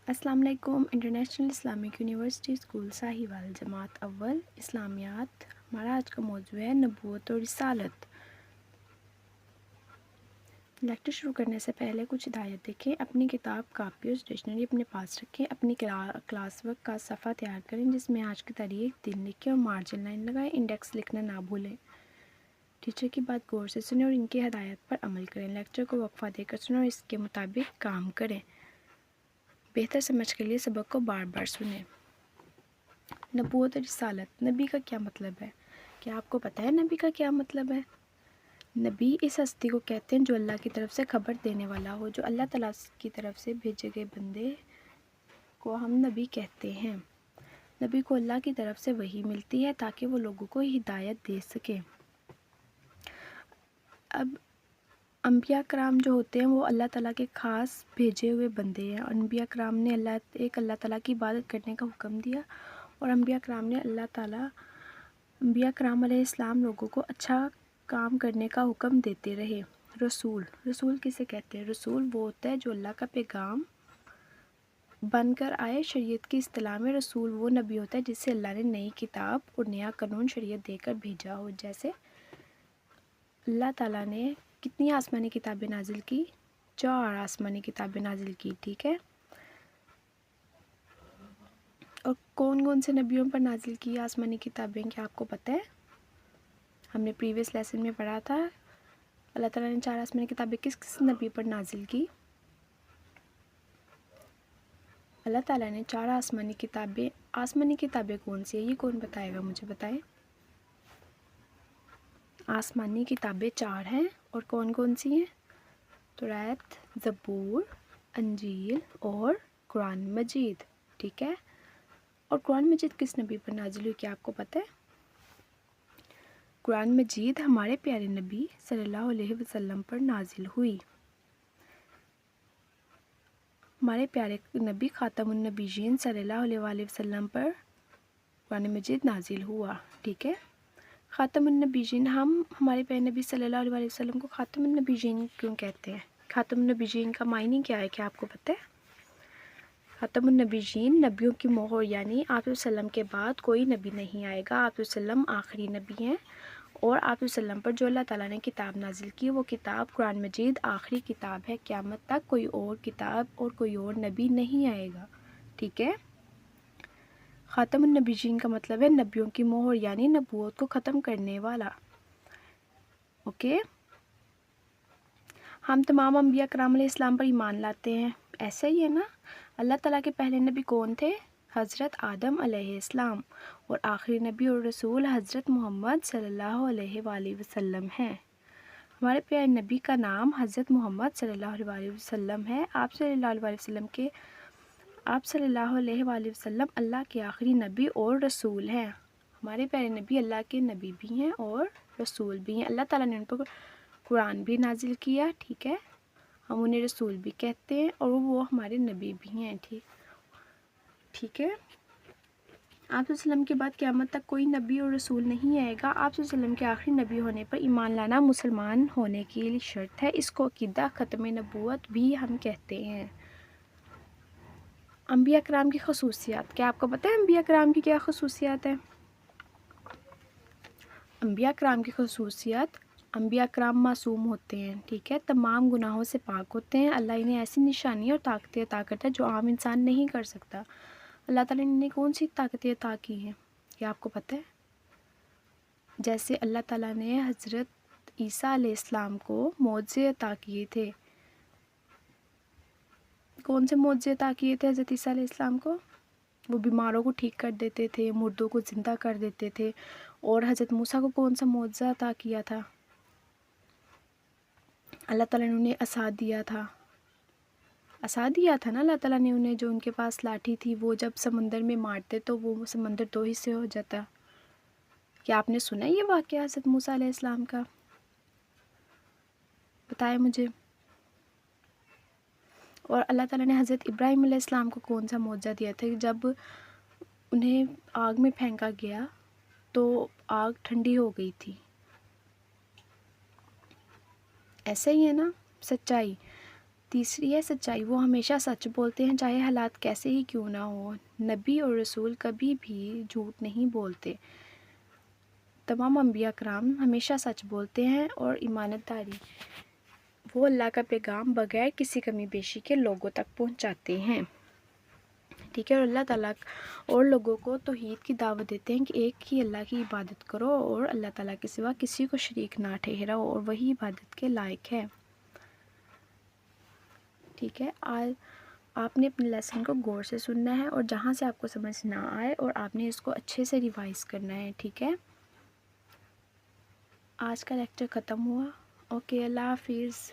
अस्सलाम वालेकुम। International Islamic university school Sahiwal जमात अव्वल इस्लामियात। हमारा आज का मौजू है नबूवत और रिसालत। लेक्चर शुरू करने से पहले कुछ हिदायत देखें। अपनी किताब, कापी और स्टेशनरी अपने पास रखें। अपनी क्लास वर्क का सफ़ा तैयार करें जिसमें आज की तारीख, दिन लिखें और मार्जिन लाइन लगाएं। इंडेक्स लिखना ना भूलें। टीचर की बात गौर से सुनें और इनकी हिदायत पर अमल करें। लेक्चर को वक्फा देकर सुनें और इसके मुताबिक काम करें। बेहतर समझ के लिए सबक को बार बार सुनें। नबूवत और रिसालत, नबी का क्या मतलब है? क्या आपको पता है नबी का क्या मतलब है? नबी इस हस्ती को कहते हैं जो अल्लाह की तरफ से खबर देने वाला हो। जो अल्लाह ताला की तरफ से भेजे गए बंदे को हम नबी कहते हैं। नबी को अल्लाह की तरफ से वही मिलती है ताकि वो लोगों को हिदायत दे सके। अब अंबिया कराम जो होते हैं वो अल्लाह ताला के ख़ास भेजे हुए बंदे हैं। अंबिया कराम ने अल्लाह ताला की इबादत करने का हुक्म दिया और अंबिया कराम ने अंबिया कराम अलैहिस्सलाम लोगों को अच्छा काम करने का हुक्म देते रहे। रसूल किसे कहते हैं? रसूल वो होता है जो अल्लाह का पैगाम बनकर आए। शरीयत की इस्तिलाह में रसूल वो नबी होता है जिससे अल्लाह ने नई किताब और नया कानून शरीयत देकर भेजा हो। जैसे अल्लाह ताला ने कितनी आसमानी किताबें नाजिल की? 4 आसमानी किताबें नाजिल की, ठीक है। और कौन कौन से नबियों पर नाजिल की आसमानी किताबें, क्या आपको पता है? हमने प्रीवियस लेसन में पढ़ा था अल्लाह ताला ने 4 आसमानी किताबें किस किस नबी पर नाजिल की? अल्लाह ताला ने 4 आसमानी किताबें कौन सी है? ये कौन बताएगा, मुझे बताएं। आसमानी किताबें 4 हैं और कौन कौन सी हैं? तौरात, ज़बूर, अंजील और कुरान मजीद, ठीक है। और कुरान मजीद किस नबी पर नाजिल हुई, क्या आपको पता है? कुरान मजीद हमारे प्यारे नबी सल्लल्लाहु अलैहि वसल्लम पर नाजिल हुई। हमारे प्यारे नबी खातमुन नबीयीन सल्लल्लाहु अलैहि वसल्लम पर कुरान मजीद नाजिल हुआ, ठीक है। खातमुन नबीयीन, हम हमारे प्यारे नबी सल्लल्लाहु अलैहि वसल्लम को खातमुन नबीयीन क्यों कहते हैं? खातमुन नबीयीन का मायने क्या है, क्या आपको पता है? खातमुन नबीयीन नबियों की मोहर, यानी आप वसल्लम के बाद कोई नबी नहीं आएगा। आप वसल्लम आखिरी नबी हैं और आप वसल्लम पर जो अल्लाह ताला ने किताब नाजिल की वो किताब कुरान मजीद आखिरी किताब है। क़यामत तक कोई और किताब और कोई और नबी नहीं आएगा, ठीक है। खातमुन नबीयीन का मतलब है नबियों की मोहर, यानी नबूवत को ख़त्म करने वाला, ओके। हम तमाम अंबिया कराम अलैहिस्सलाम पर ईमान लाते हैं, ऐसा ही है ना। अल्लाह ताला के पहले नबी कौन थे? हज़रत आदम अलैहिस्सलाम। और आखिरी नबी और रसूल हज़रत मोहम्मद सल्लल्लाहु अलैहि वसल्लम हैं। हमारे प्यारे नबी का नाम हज़रत मोहम्मद सल्लल्लाहु अलैहि वसल्लम है। आप सल्लल्लाहु अलैहि वसल्लम अल्लाह के आखिरी नबी और रसूल हैं। हमारे प्यारे नबी अल्लाह के नबी भी हैं और रसूल भी हैं। अल्लाह ताला ने उन पर कुरान भी नाजिल किया, ठीक है। हम उन्हें रसूल भी कहते हैं और वो हमारे नबी भी हैं, ठीक है। आप वसल्लम के बाद क़यामत तक कोई नबी और रसूल नहीं आएगा। आप वसल्लम के आखिरी नबी होने पर ईमान लाना मुसलमान होने की लिए शर्त है। इसको अक़ीदा ख़त्म नबूवत भी हम कहते हैं। अंबिया कराम की खसूसियात, क्या आपको पता है अंबिया कराम की क्या खसूसियात है? अंबिया कराम की खसूसियात, अंबिया कराम मासूम होते हैं, ठीक है, तमाम गुनाहों से पाक होते हैं। अल्लाह इन्हें ऐसी निशानी और ताकतें अता करता है जो आम इंसान नहीं कर सकता। अल्लाह ताला ने इन्हें कौन सी ताकतें अता की हैं, क्या आपको पता है? जैसे अल्लाह ताला ने हज़रत ईसा अलैहिस्सलाम को मोज़े अता किए थे। कौन से मोज़े अता किए थे हज़रत ईसा अलैहिस्सलाम को? वो बीमारों को ठीक कर देते थे, मुर्दों को ज़िंदा कर देते थे। और हज़रत मूसा को कौन सा मोज़ा अता किया था? अल्लाह ताला ने उन्हें असा दिया था ना अल्लाह ताला ने उन्हें, जो उनके पास लाठी थी वो जब समंदर में मारते तो वो समंदर 2 हिस्से हो जाता। क्या आपने सुना है ये वाक़या हज़रत मूसा अलैहिस्सलाम का? बताएं मुझे। और अल्लाह ताला ने हज़रत इब्राहीम अलैहिस्सलाम को कौन सा मोज़ा दिया था? जब उन्हें आग में फेंका गया तो आग ठंडी हो गई थी, ऐसा ही है ना सच्चाई। تیسری ہے سچائی، وہ ہمیشہ سچ بولتے ہیں چاہے حالات کیسے ہی کیوں نہ ہو۔ نبی اور رسول کبھی بھی جھوٹ نہیں بولتے۔ تمام انبیاء کرام ہمیشہ سچ بولتے ہیں اور ایمانت داری، وہ اللہ کا پیغام بغیر کسی کمی بیشی کے لوگوں تک پہنچاتے ہیں۔ ٹھیک ہے، اور اللہ تعالیٰ اور لوگوں کو توحید کی دعوت دیتے ہیں کہ ایک ہی اللہ کی عبادت کرو اور اللہ تعالیٰ کے سوا کسی کو شریک نہ ٹھہراؤ اور وہی عبادت کے لائق ہے۔ ٹھیک ہے، آج آپ نے اپنے لیسن کو غور سے سننا ہے اور جہاں سے آپ کو سمجھ نہ آئے اور آپ نے اس کو اچھے سے ریوائز کرنا ہے۔ ٹھیک ہے، آج کا لیکچر ختم ہوا۔ اوکے، اللہ حافظ۔